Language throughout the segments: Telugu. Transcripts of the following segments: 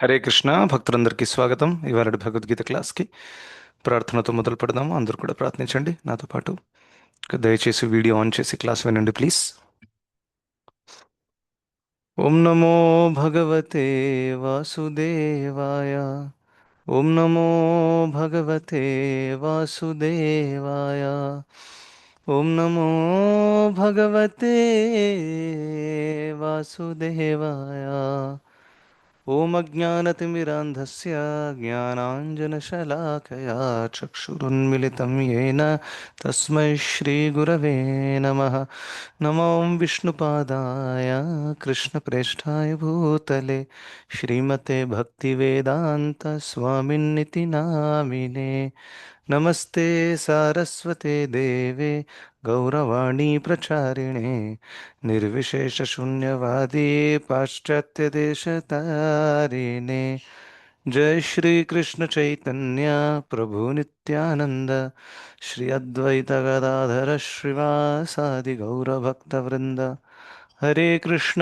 హరే కృష్ణ భక్తులందరికీ స్వాగతం. ఇవాళ భగవద్గీత క్లాస్కి ప్రార్థనతో మొదలు పెడదాము. అందరూ కూడా ప్రార్థించండి నాతో పాటు. దయచేసి వీడియో ఆన్ చేసి క్లాస్ వినండి ప్లీజ్. ఓం నమో భగవతే వాసుదేవాయ. ఓం నమో భగవతే వాసుదేవాయ. ఓం నమో భగవతే వాసుదేవాయ. ఓం అజ్ఞానతిమిరాంధస్య జ్ఞానాంజనశలాకయా చక్షురున్మిళితం येन తస్మై శ్రీగురవే నమః. నమో విష్ణుపాదాయ కృష్ణప్రేష్ఠాయ భూతలే శ్రీమతే భక్తివేదాంత స్వామిన్నితి నామినే. నమస్తే సారస్వతే దేవే గౌరవాణీ ప్రచారిణే निर्विशेषशून्यवादी पाश्चात्यदेशतारिणे. जय श्री कृष्ण चैतन्य प्रभु नित्यानंद श्री अद्वैत गदाधर श्रीवासादि गौरभक्तवृंद. हरे कृष्ण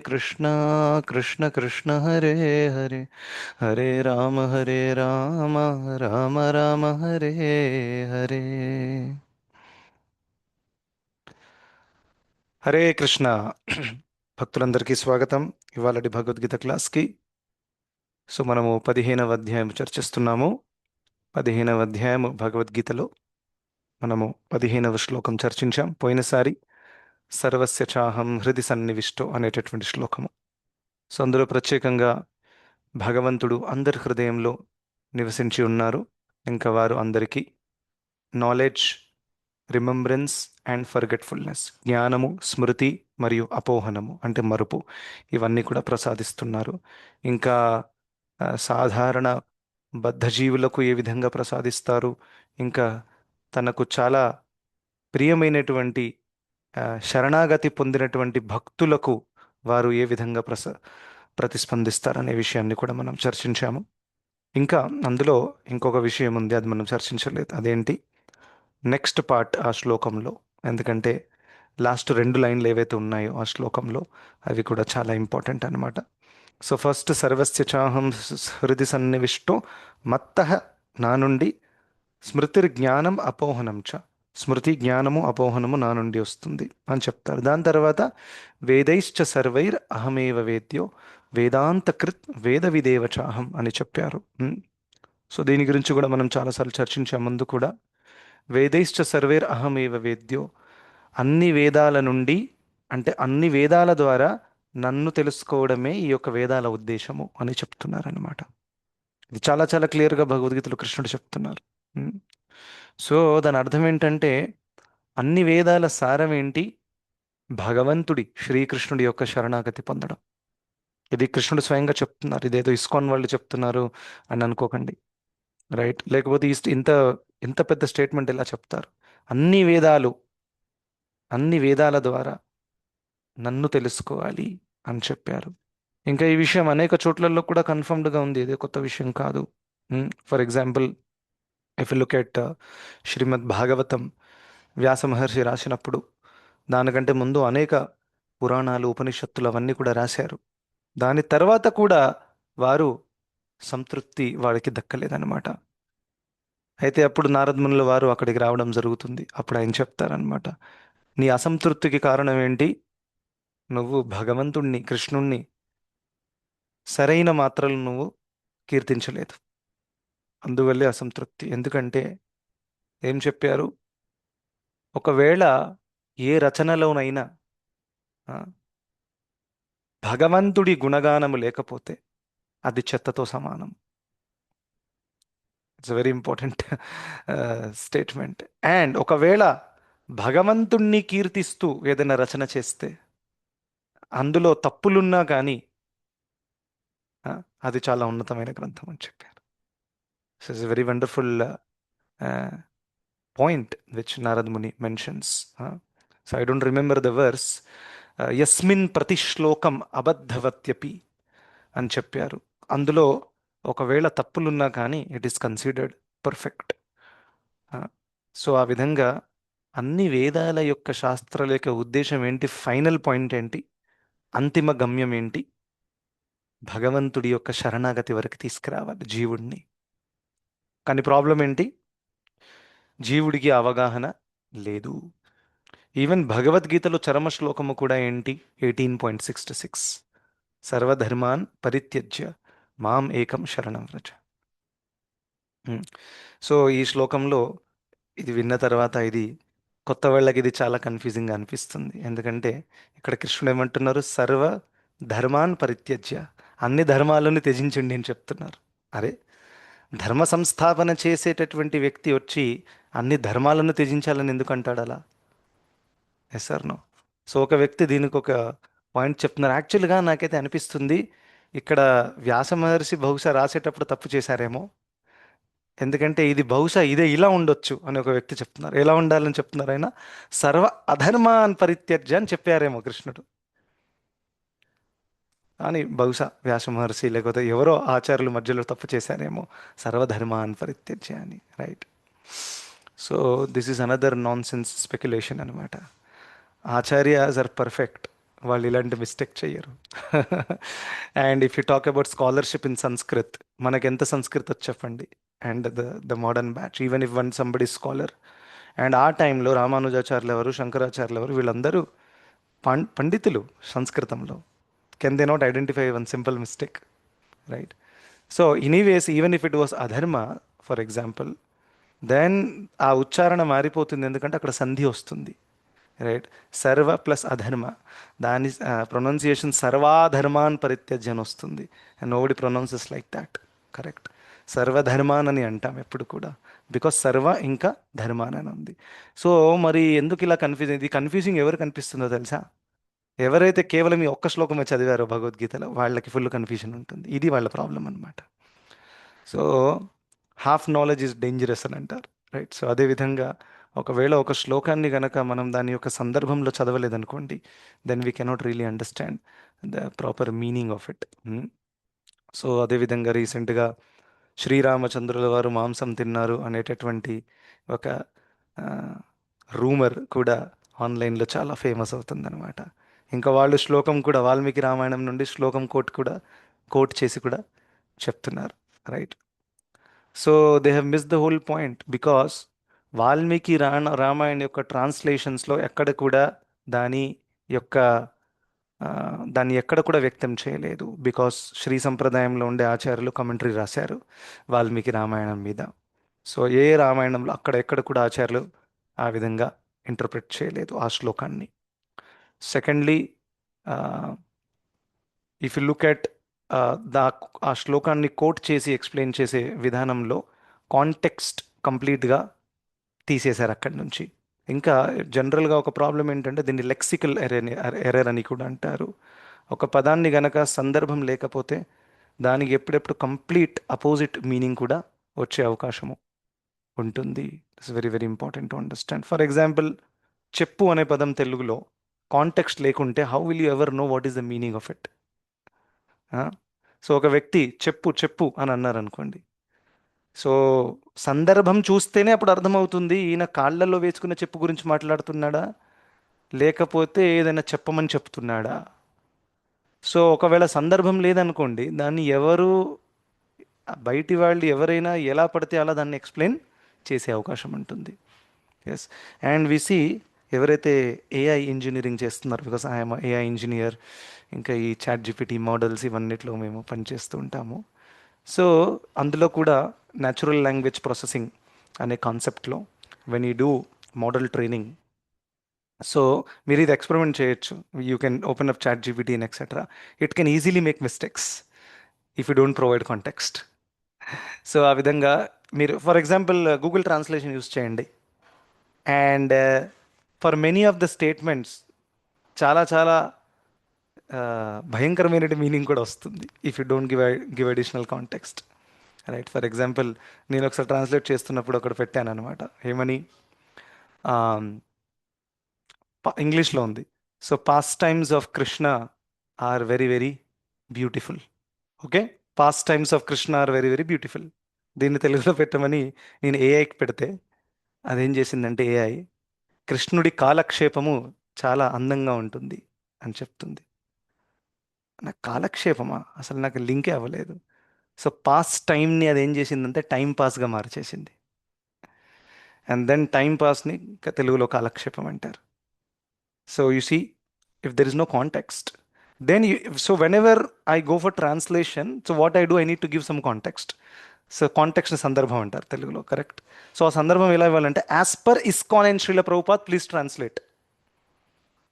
कृष्ण कृष्ण हरे हरे हरे राम राम राम हरे हरे. హరే కృష్ణ. భక్తులందరికీ స్వాగతం ఇవాళటి భగవద్గీత క్లాస్కి. సో మనము 15వ అధ్యాయం చర్చిస్తున్నాము. 15వ అధ్యాయం భగవద్గీతలో మనము 15వ శ్లోకం చర్చించాం పోయినసారి. సర్వస్య చాహం హృది సన్నివిష్టో అనేటటువంటి శ్లోకము. సో అందులో ప్రత్యేకంగా భగవంతుడు అందరి హృదయంలో నివసించి ఉన్నారు. ఇంకా వారు అందరికీ నాలెడ్జ్, రిమెంబరెన్స్ అండ్ ఫర్గెట్ఫుల్నెస్, జ్ఞానము, స్మృతి మరియు అపోహనము అంటే మరుపు, ఇవన్నీ కూడా ప్రసాదిస్తున్నారు. ఇంకా సాధారణ బద్ధజీవులకు ఏ విధంగా ప్రసాదిస్తారు, ఇంకా తనకు చాలా ప్రియమైనటువంటి శరణాగతి పొందినటువంటి భక్తులకు వారు ఏ విధంగా ప్రతిస్పందిస్తారనే విషయాన్ని కూడా మనం చర్చించాము. ఇంకా అందులో ఇంకొక విషయం ఉంది, అది మనం చర్చించలేదు. అదేంటి నెక్స్ట్ పార్ట్ ఆ శ్లోకంలో. ఎందుకంటే లాస్ట్ 2 లైన్లు ఏవైతే ఉన్నాయో ఆ శ్లోకంలో అవి కూడా చాలా ఇంపార్టెంట్ అన్నమాట. సో ఫస్ట్ సర్వస్య చాహం హృది సన్నివిష్టో మత్తః, నా నుండి, స్మృతిర్ జ్ఞానం అపోహనం చ, స్మృతి జ్ఞానము అపోహనము నా నుండి వస్తుంది అని చెప్తారు. దాని తర్వాత వేదైశ్చ సర్వైర్ అహమేవ వేద్యో వేదాంత కృత్ వేద విదేవ చాహం అని చెప్పారు. సో దీని గురించి కూడా మనం చాలాసార్లు చర్చించాం ముందు కూడా. వేదైశ్చ సర్వేర్ అహమేవ వేద్యో, అన్ని వేదాల నుండి అంటే అన్ని వేదాల ద్వారా నన్ను తెలుసుకోవడమే ఈ యొక్క వేదాల ఉద్దేశము అని చెప్తున్నారనమాట. ఇది చాలా చాలా క్లియర్గా భగవద్గీతలో కృష్ణుడు చెప్తున్నారు. ఉమ్. సో దాని అర్థం ఏంటంటే అన్ని వేదాల సారం ఏంటి? భగవంతుడి శ్రీకృష్ణుడి యొక్క శరణాగతి పొందడం. ఇది కృష్ణుడు స్వయంగా చెప్తున్నారు. ఇదేదో ఇస్కాన్ వాళ్ళు చెప్తున్నారు అని అనుకోకండి. రైట్? లేకపోతే ఇంత ఇంత పెద్ద స్టేట్మెంట్ ఇలా చెప్తారు. అన్ని వేదాలు, అన్ని వేదాల ద్వారా నన్ను తెలుసుకోవాలి అని చెప్పారు. ఇంకా ఈ విషయం అనేక చోట్లలో కూడా కన్ఫర్మ్డ్గా ఉంది, ఇదే కొత్త విషయం కాదు. For example, if look at Shrimad Bhagavatam, Vyasa Maharshi రాసినప్పుడు దానికంటే ముందు అనేక పురాణాలు, ఉపనిషత్తులు అవన్నీ కూడా రాశారు. దాని తర్వాత కూడా వారు సంతృప్తి వారికి దక్కలేదన్నమాట. అయితే అప్పుడు నారదమునుల వారు అక్కడికి రావడం జరుగుతుంది. అప్పుడు ఆయన చెప్తారనమాట, నీ అసంతృప్తికి కారణం ఏంటి? నువ్వు భగవంతుణ్ణి, కృష్ణుణ్ణి సరైన మాత్రలు నువ్వు కీర్తించలేదు, అందువల్లే అసంతృప్తి. ఎందుకంటే ఏం చెప్పారు? ఒకవేళ ఏ రచనలోనైనా ఆ, భగవంతుడి గుణగానము లేకపోతే అది చెత్తతో సమానం. It's very important statement. And ఒకవేళ భగవంతుణ్ణి కీర్తిస్తూ ఏదైనా రచన చేస్తే అందులో తప్పులున్నా కానీ ఆ, అది చాలా ఉన్నతమైన గ్రంథం అని చెప్పారు. It's very wonderful point which Narad Muni mentions. So I don't remember the verse. యస్మిన్ ప్రతి శ్లోకం అబద్ధవత్యపి అని చెప్పారు. అందులో ఒకవేళ తప్పులున్నా కానీ it is considered perfect. So ఆ విధంగా అన్ని వేదాల యొక్క శాస్త్రాల యొక్క ఉద్దేశం ఏంటి, ఫైనల్ పాయింట్ ఏంటి, అంతిమ గమ్యం ఏంటి? భగవంతుడి యొక్క శరణాగతి వరకు తీసుకురావాలి జీవుడిని. కానీ ప్రాబ్లం ఏంటి? జీవుడికి అవగాహన లేదు. ఈవెన్ భగవద్గీతలో చరమ శ్లోకము కూడా ఏంటి? 18.66, సర్వధర్మాన్ పరిత్యజ్య మాం ఏకం శరణం వ్రజ. ఉమ్. సో ఈ శ్లోకంలో ఇది విన్న తర్వాత ఇది కొత్త వాళ్ళకి ఇది చాలా కన్ఫ్యూజింగ్గా అనిపిస్తుంది. ఎందుకంటే ఇక్కడ కృష్ణుడు ఏమంటున్నారు? సర్వ ధర్మాన్ పరిత్యజ్య, అన్ని ధర్మాలను త్యజించండి అని చెప్తున్నారు. అరే, ధర్మ సంస్థాపన చేసేటటువంటి వ్యక్తి వచ్చి అన్ని ధర్మాలను త్యజించాలని ఎందుకు అంటాడు అలా? Yes sir no? సో ఒక వ్యక్తి దీనికి ఒక పాయింట్ చెప్తున్నారు. యాక్చువల్గా నాకైతే అనిపిస్తుంది ఇక్కడ వ్యాస మహర్షి బహుశా రాసేటప్పుడు తప్పు చేశారేమో. ఎందుకంటే ఇది బహుశా ఇదే ఇలా ఉండొచ్చు అని ఒక వ్యక్తి చెప్తున్నారు. ఎలా ఉండాలని చెప్తున్నారు ఆయన? సర్వ అధర్మాన్ పరిత్యజ్య అని చెప్పారేమో కృష్ణుడు. అని బహుశా వ్యాస మహర్షి లేకపోతే ఎవరో ఆచార్యుల మధ్యలో తప్పు చేశారేమో, సర్వధర్మాన్ పరిత్యజ్య అని. Right. So this is another non sense speculation అనమాట. ఆచార్యాస్ ఆర్ పర్ఫెక్ట్, వాళ్ళు ఇలాంటి మిస్టేక్ చెయ్యరు. And if you talk about scholarship in Sanskrit, మనకి ఎంత సంస్కృత్ వచ్చి చెప్పండి. And the modern batch, even if one somebody scholar. And ఆ టైంలో రామానుజాచార్యులు ఎవరు, శంకరాచార్యులు ఎవరు, వీళ్ళందరూ పండితులు సంస్కృతంలో. Can they not identify one simple mistake? Right. So anyways, even if it was అధర్మ ఫర్ ఎగ్జాంపుల్, దెన్ ఆ ఉచ్చారణ మారిపోతుంది, ఎందుకంటే అక్కడ సంధి వస్తుంది. రైట్. సర్వ ప్లస్ అధర్మ, దాని ప్రొనౌన్సియేషన్ సర్వాధర్మాన్ పరిత్యజ్యం వస్తుంది. And nobody pronounces like that. Correct. సర్వధర్మాన్ అని అంటాం ఎప్పుడు కూడా, బికాస్ సర్వ ఇంకా ధర్మాన్ అని ఉంది. సో మరి ఎందుకు ఇలా కన్ఫ్యూజ్? ఇది కన్ఫ్యూజింగ్ ఎవరు కనిపిస్తుందో తెలుసా? ఎవరైతే కేవలం ఈ ఒక్క శ్లోకమే చదివారో భగవద్గీతలో, వాళ్ళకి ఫుల్ కన్ఫ్యూజన్ ఉంటుంది. ఇది వాళ్ళ ప్రాబ్లం అనమాట. So half knowledge is dangerous అని అంటారు. రైట్. సో అదేవిధంగా ఒకవేళ ఒక శ్లోకాన్ని గనక మనం దాని యొక్క సందర్భంలో చదవలేదనుకోండి, then we cannot really understand the proper meaning of it. So అదేవిధంగా రీసెంట్గా శ్రీరామచంద్రుల వారు మాంసం తిన్నారు అనేటటువంటి ఒక రూమర్ కూడా ఆన్లైన్లో చాలా ఫేమస్ అవుతుందన్నమాట. ఇంకా వాళ్ళు శ్లోకం కూడా, వాల్మీకి రామాయణం నుండి శ్లోకం కోట్ చేసి కూడా చెప్తున్నారు. Right. So they have miss the whole point, because Valmiki Ramayana యొక్క ట్రాన్స్లేషన్స్లో ఎక్కడ కూడా దాని యొక్క దాన్ని ఎక్కడ కూడా వ్యక్తం చేయలేదు. బికాస్ శ్రీ సంప్రదాయంలో ఉండే ఆచార్యులు కమెంటరీ రాశారు వాల్మీకి రామాయణం మీద. సో ఏ రామాయణంలో అక్కడ ఎక్కడ కూడా ఆచార్యులు ఆ విధంగా ఇంటర్ప్రిట్ చేయలేదు ఆ శ్లోకాన్ని. Secondly, if you look at the ఆ శ్లోకాన్ని కోట్ చేసి ఎక్స్ప్లెయిన్ చేసే విధానంలో కాంటెక్స్ట్ కంప్లీట్గా తీసేశారు అక్కడి నుంచి. ఇంకా జనరల్గా ఒక ప్రాబ్లం ఏంటంటే దీన్ని లెక్సికల్ ఎర్రర్ అని కూడా అంటారు. ఒక పదాన్ని గనక సందర్భం లేకపోతే దానికి ఎప్పుడెప్పుడు కంప్లీట్ అపోజిట్ మీనింగ్ కూడా వచ్చే అవకాశము ఉంటుంది. It's very very important to understand. For example, చెప్పు అనే పదం తెలుగులో కాంటెక్స్ట్ లేకుంటే how will you ever know what is the meaning of it? So ఒక వ్యక్తి చెప్పు చెప్పు అని అన్నారు అనుకోండి, సో సందర్భం చూస్తేనే అప్పుడు అర్థమవుతుంది ఈయన కాళ్ళల్లో వేసుకున్న చెప్పు గురించి మాట్లాడుతున్నాడా, లేకపోతే ఏదైనా చెప్పమని చెప్తున్నాడా. సో ఒకవేళ సందర్భం లేదనుకోండి, దాన్ని ఎవరు, బయటి వాళ్ళు ఎవరైనా ఎలా పడితే అలా దాన్ని ఎక్స్ప్లెయిన్ చేసే అవకాశం ఉంటుంది. ఎస్. అండ్ విసి ఎవరైతే ఏఐ ఇంజనీరింగ్ చేస్తున్నారు, బికాస్ ఐఎమ్ ఏఐ ఇంజనీర్, ఇంకా ఈ చాట్ జిపిటి మోడల్స్ ఇవన్నిట్లో మేము పనిచేస్తూ ఉంటాము. సో అందులో కూడా న్యాచురల్ లాంగ్వేజ్ ప్రాసెసింగ్ అనే కాన్సెప్ట్లో when you do model training, so మీరు ఇది ఎక్స్పెరిమెంట్ చేయొచ్చు. You can open up chat GPT and etcetera. It can easily make mistakes if you don't provide context. So ఆ విధంగా మీరు for example Google translation use చేయండి, and for many of the statements చాలా చాలా భయంకరమైన మీనింగ్ కూడా వస్తుంది if you don't give additional context. Right. For example, నేను ఒకసారి ట్రాన్స్లేట్ చేస్తున్నప్పుడు ఒకటి పెట్టాను అనమాట. ఏమని? ఇంగ్లీష్లో ఉంది. So past times of Krishna are very very beautiful. Okay. Past times of Krishna are very very beautiful. దీన్ని తెలుగులో పెట్టమని నేను ఏఐకి పెడితే అదేం చేసిందంటే ఏఐ, కృష్ణుడి కాలక్షేపము చాలా అందంగా ఉంటుంది అని చెప్తుంది. నాకు కాలక్షేపమా, అసలు నాకు లింకే అవ్వలేదు. సో పాస్ట్ టైంని అది ఏం చేసిందంటే టైం పాస్గా మార్చేసింది. అండ్ దెన్ టైం పాస్ని తెలుగులో కాలక్షేపం అంటారు. So you see, if there is no context, then so whenever I go for translation, so what I do, I need to give some context. So context సందర్భం అంటారు తెలుగులో, కరెక్ట్. సో ఆ సందర్భం ఎలా ఇవ్వాలంటే, as per ISKCON and Srila Prabhupada please translate.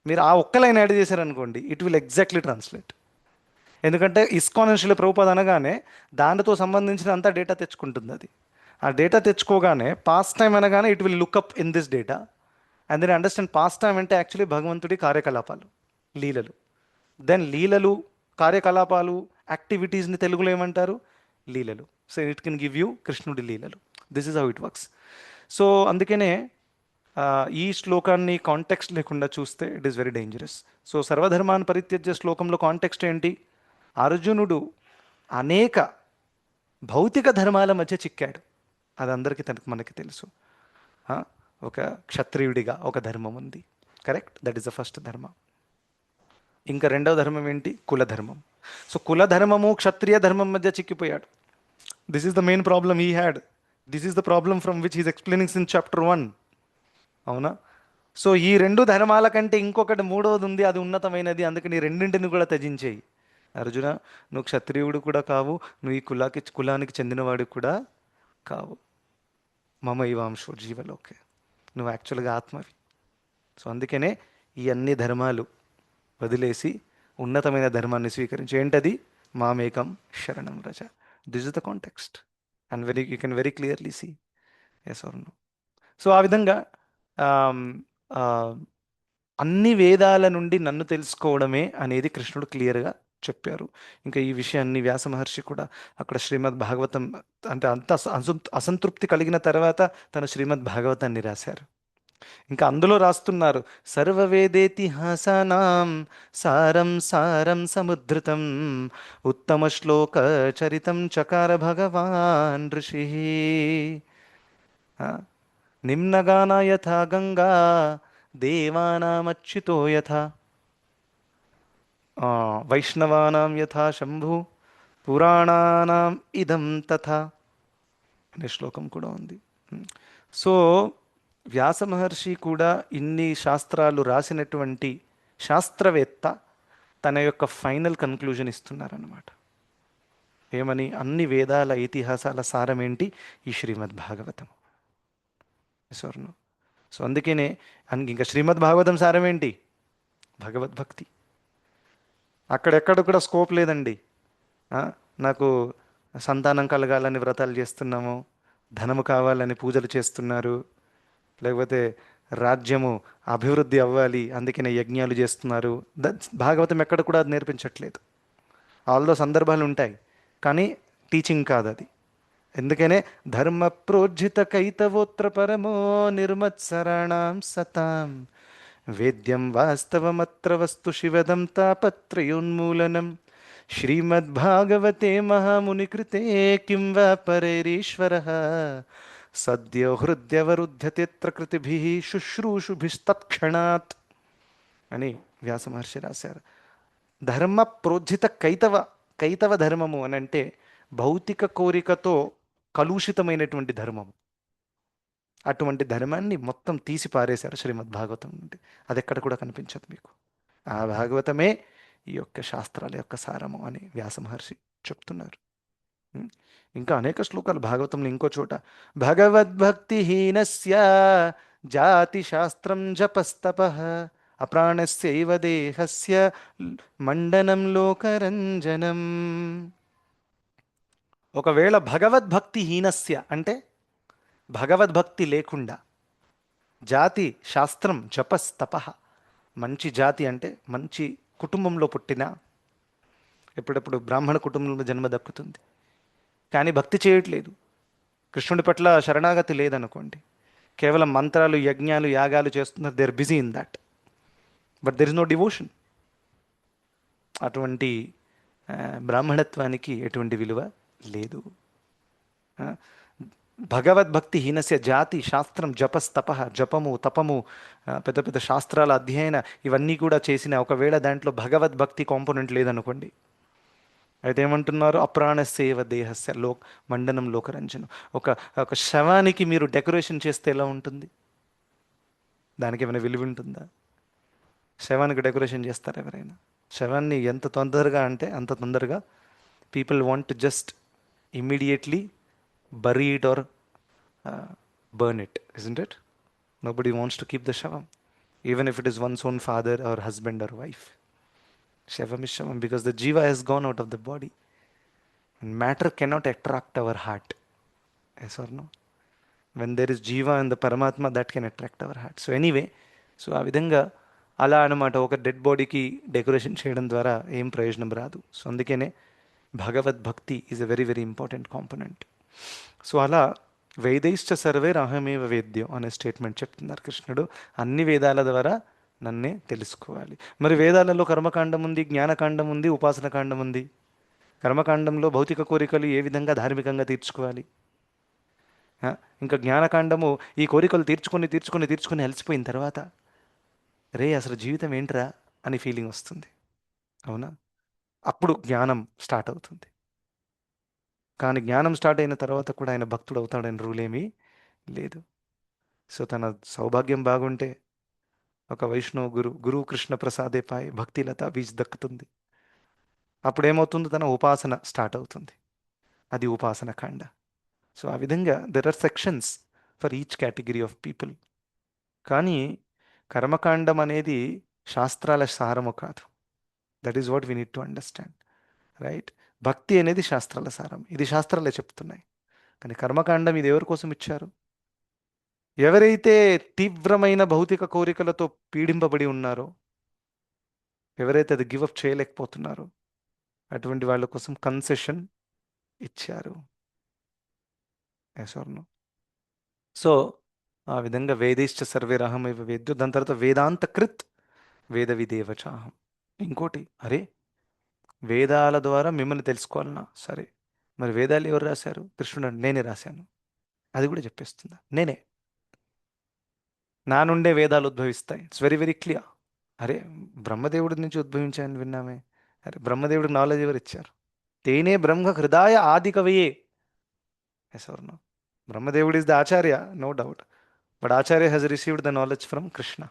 మీరు ఆ ఒక్క లైన్ యాడ్ చేశారనుకోండి, ఇట్ విల్ ఎగ్జాక్ట్లీ ట్రాన్స్లేట్. ఎందుకంటే ఇస్కాన్ అండ్ శ్రీల ప్రభుపాద్ అనగానే దానితో సంబంధించిన అంతా డేటా తెచ్చుకుంటుంది అది. ఆ డేటా తెచ్చుకోగానే పాస్ట్ టైం అనగానే it will look up in this data, and then understand past time అంటే యాక్చువల్లీ భగవంతుడి కార్యకలాపాలు, లీలలు. దెన్ లీలలు, కార్యకలాపాలు, యాక్టివిటీస్ని తెలుగులో ఏమంటారు? లీలలు. So it can give you కృష్ణుడి లీలలు. This is how it works. So అందుకనే ఆ, ఈ శ్లోకాన్ని కాంటెక్స్ట్ లేకుండా చూస్తే it is very dangerous. So సర్వధర్మాన్ని పరిత్యజ్య శ్లోకంలో కాంటెక్స్ట్ ఏంటి? అర్జునుడు అనేక భౌతిక ధర్మాల మధ్య చిక్కాడు. అది అందరికీ మనకి తెలుసు. ఆ, ఒక క్షత్రియుడిగా ఒక ధర్మం ఉంది, correct. That is the first ధర్మ. ఇంకా రెండవ ధర్మం ఏంటి? కులధర్మం. సో కులధర్మము క్షత్రియ ధర్మం మధ్య చిక్కిపోయాడు. This is the main problem he had. This is the problem from which he's explaining in chapter 1. అవునా? సో ఈ రెండు ధర్మాల కంటే ఇంకొకటి మూడవది ఉంది, అది ఉన్నతమైనది. అందుకని ఈ రెండింటిని కూడా త్యజించేయి. అర్జున, నువ్వు క్షత్రియుడు కూడా కావు, నువ్వు ఈ కులానికి చెందినవాడు కూడా కావు. మమ ఇవాంశో జీవలోకే, నువ్వు యాక్చువల్గా ఆత్మవి. సో అందుకనే ఈ అన్ని ధర్మాలు వదిలేసి ఉన్నతమైన ధర్మాన్ని స్వీకరించి, ఏంటది? మామేకం శరణం రజ. This is the context, and you can very clearly see. Yes or no? So ఆ విధంగా ఆమ్, ఆ, అన్ని వేదాల నుండి నన్ను తెలుసుకోవడమే అనేది కృష్ణుడు క్లియర్గా చెప్పారు. ఇంకా ఈ విషయాన్ని వ్యాస మహర్షి కూడా అక్కడ శ్రీమద్ భాగవతం, అంటే అంత అసంతృప్తి కలిగిన తర్వాత తను శ్రీమద్ భాగవతాన్ని రాశారు. ఇంకా అందులో రాస్తున్నారు, సర్వవేదేతిహాసానాం సారం సారం సముద్ధృతం ఉత్తమ శ్లోక చరితం చకార భగవాన్ ఋషి. నిమ్నగానా యథా గంగా దేవానామచ్యుతో యథా వైష్ణవానాం యథా శంభు పురాణానాం ఇదం తథా అనే శ్లోకం కూడా ఉంది. సో వ్యాస మహర్షి కూడా ఇన్ని శాస్త్రాలు రాసినటువంటి శాస్త్రవేత్త తన యొక్క ఫైనల్ కన్క్లూజన్ ఇస్తున్నారన్నమాట. ఏమని? అన్ని వేదాల ఇతిహాసాల సారం ఏంటి? ఈ శ్రీమద్ భాగవతం. స్వర్ణం. సో అందుకనే ఇంకా శ్రీమద్ భాగవతం సారం ఏంటి? భగవద్భక్తి. అక్కడెక్కడ కూడా స్కోప్ లేదండి. నాకు సంతానం కలగాలని వ్రతాలు చేస్తున్నాము, ధనము కావాలని పూజలు చేస్తున్నారు, లేకపోతే రాజ్యము అభివృద్ధి అవ్వాలి అందుకనే యజ్ఞాలు చేస్తున్నారు. భాగవతం ఎక్కడ కూడా అది నేర్పించట్లేదు. ఆల్దో సందర్భాలు ఉంటాయి, కానీ టీచింగ్ కాదు అది. ఎందుకనే ధర్మ ప్రోజ్జిత కైతవోత్ర పరమో నిర్మత్సరాణం సతాం వేద్యం వాస్తవమత్ర వస్తు శివదం తాపత్రయోన్మూలనం శ్రీమద్భాగవతే మహామునికృతే కిం వా పరైరీశ్వరః సద్యో హృద్యవరుధ్యతేత్ర కృతిభిః శుశ్రూషుభిస్తత్క్షణాత్ అని వ్యాస మహర్షి రాశారు. ధర్మ ప్రోజ్జిత కైతవ ధర్మము అని అంటే భౌతిక కోరికతో కలుషితమైనటువంటి ధర్మము. అటువంటి ధర్మాన్ని మొత్తం తీసి పారేశారు శ్రీమద్ భాగవతం నుండి. అది ఎక్కడ కూడా కనిపించదు మీకు. ఆ భాగవతమే ఈ యొక్క శాస్త్రాల యొక్క సారము అని వ్యాస మహర్షి చెప్తున్నారు. ఇంకా అనేక శ్లోకాలు భాగవతంలో. ఇంకో చోట భగవద్భక్తిహీనస్య జాతి శాస్త్రం జపస్తపః అప్రాణస్యైవ దేహస్య మండనం లోకరంజనం. ఒకవేళ భగవద్భక్తిహీనస్య అంటే భగవద్భక్తి లేకుండా, జాతి శాస్త్రం జపస్తపః, మంచి జాతి అంటే మంచి కుటుంబంలో పుట్టిన, ఎప్పుడెప్పుడు బ్రాహ్మణ కుటుంబంలో జన్మ దక్కుతుంది, కానీ భక్తి చేయట్లేదు, కృష్ణుడి పట్ల శరణాగతి లేదనుకోండి, కేవలం మంత్రాలు యజ్ఞాలు యాగాలు చేస్తున్నారు, they are busy in that, but there is no devotion. అటువంటి బ్రాహ్మణత్వానికి ఎటువంటి విలువ లేదు. భగవద్భక్తి హీనస్య జాతి శాస్త్రం జపస్తప, జపము తపము, పెద్ద పెద్ద శాస్త్రాల అధ్యయన ఇవన్నీ కూడా చేసిన ఒకవేళ దాంట్లో భగవద్భక్తి కాంపోనెంట్ లేదనుకోండి, అయితే ఏమంటున్నారు, అప్రాణస్యేవ దేహస్య మండనం లోకరంజనం. ఒక ఒక శవానికి మీరు డెకరేషన్ చేస్తే ఎలా ఉంటుంది? దానికి ఏమైనా విలువ ఉంటుందా? శవానికి డెకరేషన్ చేస్తారు ఎవరైనా? శవాన్ని ఎంత తొందరగా అంటే అంత తొందరగా people want just immediately bury it or burn it, isn't it? Nobody wants to keep the shavam, even if it is one's own father or husband or wife. Shavam is shavam because the jiva has gone out of the body. And matter cannot attract our heart. Yes or no? When there is jiva and the paramatma, that can attract our heart. So anyway, so ఆ విధంగా అలా అనమాట, ఒక డెడ్ బాడీకి డెకరేషన్ చేయడం ద్వారా ఏం ప్రయోజనం రాదు. సో అందుకనే భగవద్భక్తి is a very very important component. So అలా వేదైశ్చ సర్వే అహమేవ వేద్యం అనే స్టేట్మెంట్ చెప్తున్నారు కృష్ణుడు. అన్ని వేదాల ద్వారా నన్నే తెలుసుకోవాలి. మరి వేదాలలో కర్మకాండం ఉంది, జ్ఞానకాండం ఉంది, ఉపాసన కాండం ఉంది. కర్మకాండంలో భౌతిక కోరికలు ఏ విధంగా ధార్మికంగా తీర్చుకోవాలి, ఇంకా జ్ఞానకాండము ఈ కోరికలు తీర్చుకొని తీర్చుకొని తీర్చుకొని అలసిపోయిన తర్వాత రే అసలు జీవితం ఏంట్రా అని ఫీలింగ్ వస్తుంది, అవునా? అప్పుడు జ్ఞానం స్టార్ట్ అవుతుంది. కానీ జ్ఞానం స్టార్ట్ అయిన తర్వాత కూడా ఆయన భక్తుడు అవుతాడని రూల్ ఏమీ లేదు. సో తన సౌభాగ్యం బాగుంటే ఒక వైష్ణవ గురు కృష్ణ ప్రసాదే పాయ్ భక్తిలత బీజ్ దక్కుతుంది. అప్పుడు ఏమవుతుంది, తన ఉపాసన స్టార్ట్ అవుతుంది. అది ఉపాసన కాండ. సో ఆ విధంగా there are sections for each category of people. కానీ కర్మకాండం అనేది శాస్త్రాల సారము కాదు. That is what we need to understand, right? భక్తి అనేది శాస్త్రాల సారం, ఇది శాస్త్రాలే చెప్తున్నాయి. కానీ కర్మకాండం ఇది ఎవరి కోసం ఇచ్చారు? ఎవరైతే తీవ్రమైన భౌతిక కోరికలతో పీడింపబడి ఉన్నారో, ఎవరైతే అది గివప్ చేయలేకపోతున్నారో, అటువంటి వాళ్ళ కోసం కన్సెషన్ ఇచ్చారు. ఎసర్ను. సో ఆ విధంగా వేదేశ్చ సర్వేరహమైవ వేద్యో, దాని తర్వాత వేదాంత కృత్ వేద విదేవచాహం. ఇంకోటి, అరే వేదాల ద్వారా మిమ్మల్ని తెలుసుకోవాలన్నా సరే, మరి వేదాలు ఎవరు రాశారు? కృష్ణుడు నేనే రాశాను, అది కూడా చెప్పేస్తుందా? నేనే, నా నుండే వేదాలు ఉద్భవిస్తాయి. It's very very clear. అరే బ్రహ్మదేవుడి నుంచి ఉద్భవించాయని విన్నామే, అరే బ్రహ్మదేవుడికి నాలెడ్జ్ ఎవరు ఇచ్చారు? తేనే బ్రహ్మ హృదయ ఆది కవయే. Yes or no? బ్రహ్మదేవుడు is the acharya, no doubt, but acharya has received the knowledge from Krishna.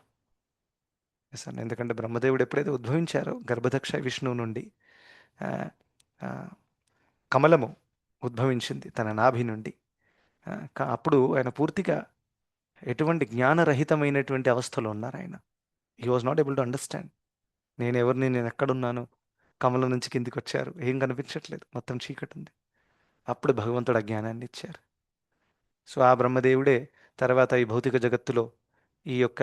Yes అన్న. ఎందుకంటే బ్రహ్మదేవుడు ఎప్పుడైతే ఉద్భవించారో గర్భదక్ష విష్ణువు నుండి ఆ, ఆ, కమలము ఉద్భవించింది తన నాభి నుండి. అప్పుడు ఆయన పూర్తిగా ఎటువంటి జ్ఞానరహితమైనటువంటి అవస్థలో ఉన్నారు ఆయన. He was not able to understand నేను ఎవరిని, నేను ఎక్కడున్నాను, కమలం నుంచి కిందికి వచ్చారు, ఏం కనిపించట్లేదు, మొత్తం చీకటి ఉంది. అప్పుడు భగవంతుడు ఆ జ్ఞానాన్ని ఇచ్చారు. సో ఆ బ్రహ్మదేవుడే తర్వాత ఈ భౌతిక జగత్తులో ఈ యొక్క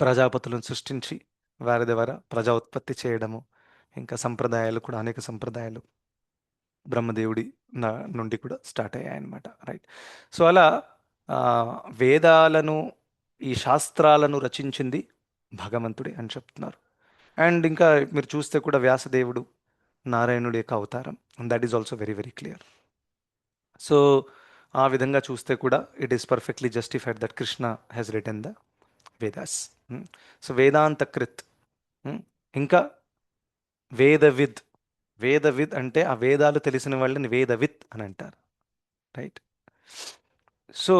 ప్రజాపతులను సృష్టించి వారి ద్వారా ప్రజా ఉత్పత్తి చేయడము, ఇంకా సంప్రదాయాలు కూడా అనేక సంప్రదాయాలు బ్రహ్మదేవుడి నుండి కూడా స్టార్ట్ అయ్యాయి అన్నమాట, రైట్? సో అలా ఆ, వేదాలను, ఈ శాస్త్రాలను రచించింది భగవంతుడే అని చెప్తున్నారు. అండ్ ఇంకా మీరు చూస్తే కూడా వ్యాసదేవుడు నారాయణుడి యొక్క అవతారం, that is also very very clear. So ఆ విధంగా చూస్తే కూడా it is perfectly justified that Krishna has written the Vedas. So వేదాంత కృత్. ఇంకా వేదవిద్. వేదవిద్ అంటే ఆ వేదాలు తెలిసిన వాళ్ళని వేదవిత్ అని అంటారు, రైట్? సో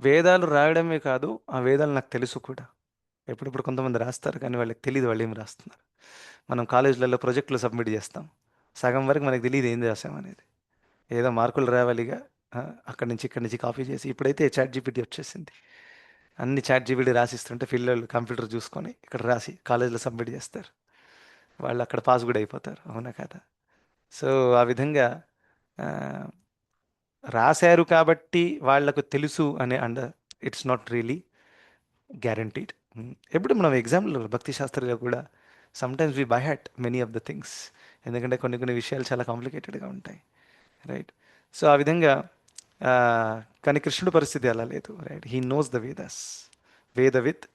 వేదాలు రాయడమే కాదు, ఆ వేదాలు నాకు తెలుసు కూడా. ఎప్పుడప్పుడు కొంతమంది రాస్తారు కానీ వాళ్ళకి తెలియదు వాళ్ళు ఏం రాస్తున్నారు. మనం కాలేజీలలో ప్రాజెక్టులు సబ్మిట్ చేస్తాం, సగం వరకు మనకు తెలియదు ఏం రాసామనేది. ఏదో మార్కులు రావాలిగా, ఆ, అక్కడి నుంచి ఇక్కడి నుంచి కాపీ చేసి. ఇప్పుడైతే చాట్ జీపీటీ వచ్చేసింది, అన్ని చాట్ జీపీటీ రాసిస్తుంటే పిల్లలు కంప్యూటర్ చూసుకొని ఇక్కడ రాసి కాలేజీలో సబ్మిట్ చేస్తారు. వాళ్ళు అక్కడ పాస్ కూడా అయిపోతారు, అవునా కదా? సో ఆ విధంగా ఆ, రాశారు కాబట్టి వాళ్లకు తెలుసు అనే and it's not really guaranteed. ఎప్పుడు మనం ఎగ్జామ్లో భక్తి శాస్త్రంలో కూడా sometimes we by heart many of the things, ఎందుకంటే కొన్ని కొన్ని విషయాలు చాలా కాంప్లికేటెడ్గా ఉంటాయి, రైట్? సో ఆ విధంగా ఆ, కానీ కృష్ణుడి పరిస్థితి అలా లేదు, right? He knows the Vedas. వేదవిత్,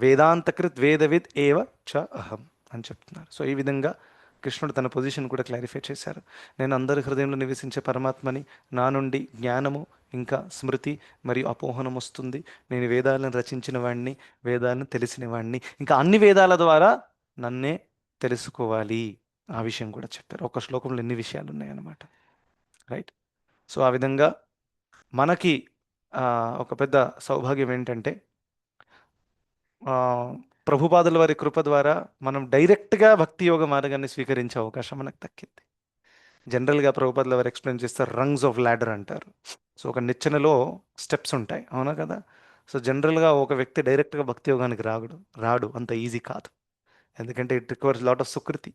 వేదాంతకృత్ వేదవిత్ ఏవ చ అహం అని చెప్తున్నారు. సో ఈ విధంగా కృష్ణుడు తన పొజిషన్ కూడా క్లారిఫై చేశారు. నేను అందరి హృదయంలో నివసించే పరమాత్మని, నా నుండి జ్ఞానము ఇంకా స్మృతి మరియు అపోహనం వస్తుంది. నేను వేదాలను రచించిన వాడిని, వేదాలను తెలిసిన వాడిని, ఇంకా అన్ని వేదాల ద్వారా నన్నే తెలుసుకోవాలి. ఆ విషయం కూడా చెప్పారు. ఒక శ్లోకంలో ఎన్ని విషయాలు ఉన్నాయన్నమాట. రైట్. సో ఆ విధంగా మనకి ఒక పెద్ద సౌభాగ్యం ఏంటంటే ఆ, ప్రభుపాదుల వారి కృప ద్వారా మనం డైరెక్ట్గా భక్తి యోగ మార్గాన్ని స్వీకరించే అవకాశం మనకు దక్కింది. జనరల్గా ప్రభుపాదుల వారు ఎక్స్ప్లెయిన్ చేస్తారు, రంగ్స్ ఆఫ్ ల్యాడర్ అంటారు. సో ఒక నిచ్చెనలో స్టెప్స్ ఉంటాయి, అవునా కదా? సో జనరల్గా ఒక వ్యక్తి డైరెక్ట్గా భక్తి యోగానికి రాడు అంత ఈజీ కాదు. ఎందుకంటే ఇట్ రిక్వైర్స్ లాట్ ఆఫ్ సుకృతి.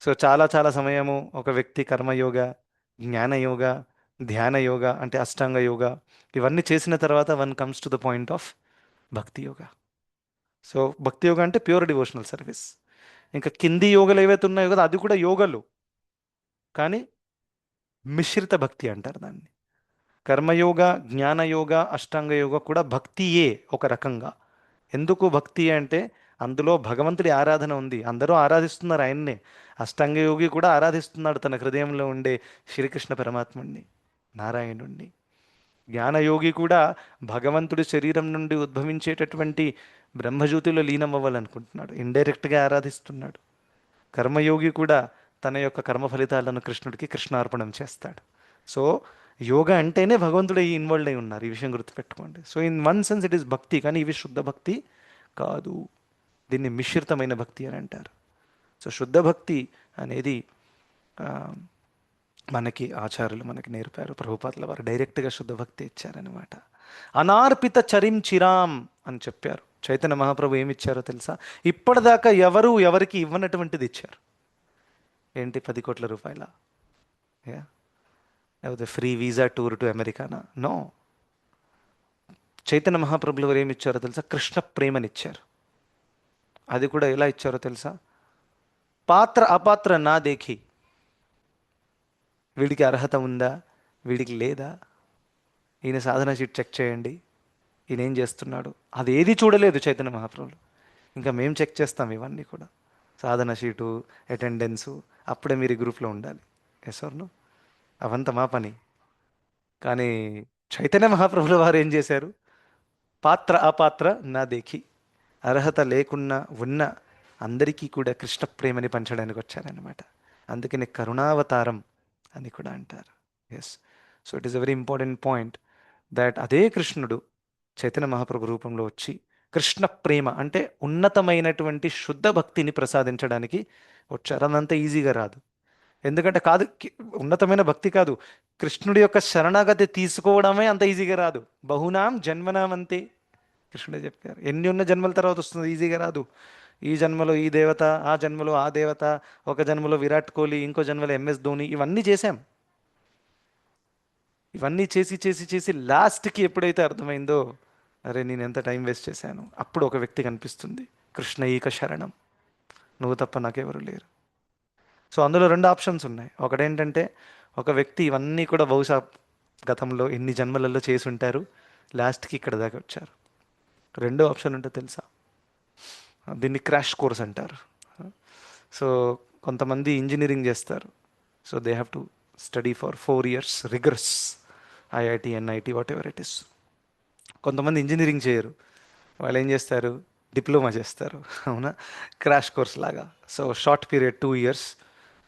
సో చాలా చాలా సమయము ఒక వ్యక్తి కర్మయోగ, జ్ఞానయోగ, ధ్యాన యోగ అంటే అష్టాంగ యోగ, ఇవన్నీ చేసిన తర్వాత one comes to the point of భక్తి యోగ. సో భక్తి యోగ అంటే ప్యూర్ డివోషనల్ సర్వీస్. ఇంకా కింది యోగలు ఏవైతే ఉన్నాయో కదా, అది కూడా యోగలు, కానీ మిశ్రిత భక్తి అంటారు దాన్ని. కర్మయోగ, జ్ఞానయోగ, అష్టాంగ యోగ కూడా భక్తియే ఒక రకంగా. ఎందుకు భక్తి అంటే అందులో భగవంతుడి ఆరాధన ఉంది, అందరూ ఆరాధిస్తున్నారు ఆయన్నే. అష్టాంగ యోగి కూడా ఆరాధిస్తున్నాడు తన హృదయంలో ఉండే శ్రీకృష్ణ పరమాత్ముడిని, నారాయణుణ్ణి. జ్ఞానయోగి కూడా భగవంతుడి శరీరం నుండి ఉద్భవించేటటువంటి బ్రహ్మజ్యోతిలో లీనం అవ్వాలనుకుంటున్నాడు, ఇండైరెక్ట్గా ఆరాధిస్తున్నాడు. కర్మయోగి కూడా తన యొక్క కర్మ ఫలితాలను కృష్ణుడికి కృష్ణార్పణం చేస్తాడు. సో యోగా అంటేనే భగవంతుడు ఇన్వాల్వ్ అయి ఉన్నారు, ఈ విషయం గుర్తుపెట్టుకోండి. So in one sense it is భక్తి, కానీ ఇవి శుద్ధ భక్తి కాదు. దీన్ని మిశ్రితమైన భక్తి అని అంటారు. సో శుద్ధ భక్తి అనేది ఆ, మనకి ఆచార్యులు మనకి నేర్పారు. ప్రభుపాదుల వారు డైరెక్ట్గా శుద్ధ భక్తి ఇచ్చారనమాట. అనార్పిత చరిం చిరాం అని చెప్పారు. చైతన్య మహాప్రభు ఏమి ఇచ్చారో తెలుసా? ఇప్పటిదాకా ఎవరు ఎవరికి ఇవ్వనటువంటిది ఇచ్చారు. ఏంటి? 10 కోట్ల రూపాయల? లేకపోతే ఫ్రీ వీసా టూర్ టు అమెరికానా? నో. చైతన్య మహాప్రభులు వారు ఏమి ఇచ్చారో తెలుసా? కృష్ణ ప్రేమనిచ్చారు. అది కూడా ఎలా ఇచ్చారో తెలుసా? పాత్ర అపాత్ర నా దేఖి, వీడికి అర్హత ఉందా, వీడికి లేదా, ఈయన సాధన షీట్ చెక్ చేయండి, ఈయన ఏం చేస్తున్నాడు, అది ఏది చూడలేదు చైతన్య మహాప్రభులు. ఇంకా మేము చెక్ చేస్తాం ఇవన్నీ కూడా, సాధన షీటు, అటెండెన్సు, అప్పుడే మీరు ఈ గ్రూప్లో ఉండాలి. Yes or no? అవంతా మా పని. కానీ చైతన్య మహాప్రభుల వారు ఏం చేశారు? పాత్ర అపాత్ర నా దేఖి, అర్హత లేకున్నా ఉన్న అందరికీ కూడా కృష్ణ ప్రేమని పంచడానికి వచ్చారనమాట. అందుకని కరుణావతారం అని కూడా అంటారు. Yes. So it is a very important point that అదే కృష్ణుడు చైతన్య మహాప్రభు రూపంలో వచ్చి కృష్ణ ప్రేమ అంటే ఉన్నతమైనటువంటి శుద్ధ భక్తిని ప్రసాదించడానికి వచ్చారు. అదంతా ఈజీగా రాదు. ఎందుకంటే కాదు, ఉన్నతమైన భక్తి కాదు, కృష్ణుడి యొక్క శరణాగతి తీసుకోవడమే అంత ఈజీగా రాదు. బహునాం జన్మనాం అంతే కృష్ణుడే చెప్పారు. ఎన్ని ఉన్న జన్మల తర్వాత వస్తుంది, ఈజీగా రాదు. ఈ జన్మలో ఈ దేవత, ఆ జన్మలో ఆ దేవత, ఒక జన్మలో విరాట్ కోహ్లీ, ఇంకో జన్మలో ఎంఎస్ ధోని, ఇవన్నీ చేశాం. ఇవన్నీ చేసి చేసి చేసి లాస్ట్కి ఎప్పుడైతే అర్థమైందో, అరే నేను ఎంత టైం వేస్ట్ చేశాను, అప్పుడు ఒక వ్యక్తి కనిపిస్తుంది, కృష్ణ ఈక శరణం, నువ్వు తప్ప నాకెవరు లేరు. సో అందులో రెండు ఆప్షన్స్ ఉన్నాయి. ఒకటేంటంటే ఒక వ్యక్తి ఇవన్నీ కూడా బహుశా గతంలో ఎన్ని జన్మలలో చేసి ఉంటారు, లాస్ట్కి ఇక్కడ దాకా వచ్చారు. రెండో ఆప్షన్ ఉంటే తెలుసా? దీన్ని క్రాష్ కోర్స్ అంటారు. సో కొంతమంది ఇంజనీరింగ్ చేస్తారు. So they have to study for 4 years rigorous, IIT, NIT, whatever it is. కొంతమంది ఇంజనీరింగ్ చేయరు, వాళ్ళు ఏం చేస్తారు? డిప్లొమా చేస్తారు, అవునా? క్రాష్ కోర్స్ లాగా. So short period 2 years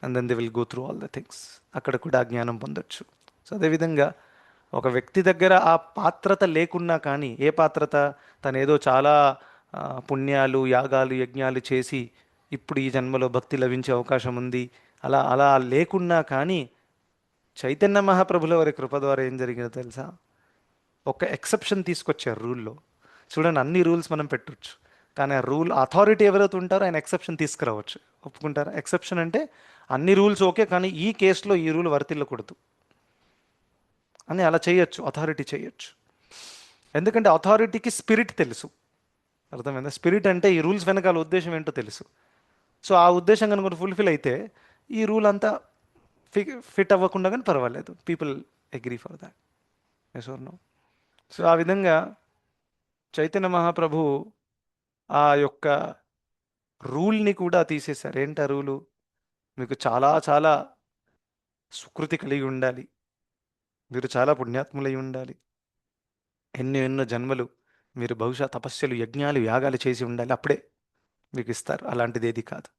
and then they will go through all the things. అక్కడ కూడా ఆ జ్ఞానం పొందొచ్చు. సో అదేవిధంగా ఒక వ్యక్తి దగ్గర ఆ పాత్రత లేకున్నా కానీ, ఏ పాత్రత? తను ఏదో చాలా పుణ్యాలు, యాగాలు, యజ్ఞాలు చేసి ఇప్పుడు ఈ జన్మలో భక్తి లభించే అవకాశం ఉంది, అలా అలా లేకున్నా కానీ చైతన్య మహాప్రభుల వారి కృప ద్వారా ఏం జరిగిందో తెలుసా? ఒక ఎక్సెప్షన్ తీసుకొచ్చారు రూల్లో. చూడండి, అన్ని రూల్స్ మనం పెట్టొచ్చు, కానీ ఆ రూల్ అథారిటీ ఎవరైతే ఉంటారో ఆయన ఎక్సెప్షన్ తీసుకురావచ్చు. ఒప్పుకుంటారా? ఎక్సెప్షన్ అంటే అన్ని రూల్స్ ఓకే, కానీ ఈ కేసులో ఈ రూల్ వర్తిల్లకూడదు అని అలా చేయొచ్చు, అథారిటీ చేయొచ్చు. ఎందుకంటే అథారిటీకి స్పిరిట్ తెలుసు. అర్థమైందా? స్పిరిట్ అంటే ఈ రూల్స్ వెనకాల ఉద్దేశం ఏంటో తెలుసు. సో ఆ ఉద్దేశం కనుక ఫుల్ఫిల్ అయితే ఈ రూల్ అంతా ఫిట్ అవ్వకుండా కానీ పర్వాలేదు, people agree for that. Yes or no? So ఆ విధంగా చైతన్య మహాప్రభు ఆ యొక్క రూల్ని కూడా తీసేశారు. ఏంటా రూలు? మీకు చాలా చాలా సుకృతి కలిగి ఉండాలి, మీరు చాలా పుణ్యాత్ములై ఉండాలి, ఎన్నో ఎన్నో జన్మలు మీరు బహుశా తపస్సులు, యజ్ఞాలు, యాగాలు చేసి ఉండాలి, అప్పుడే మీకు ఇస్తారు. అలాంటిది ఏది కాదు.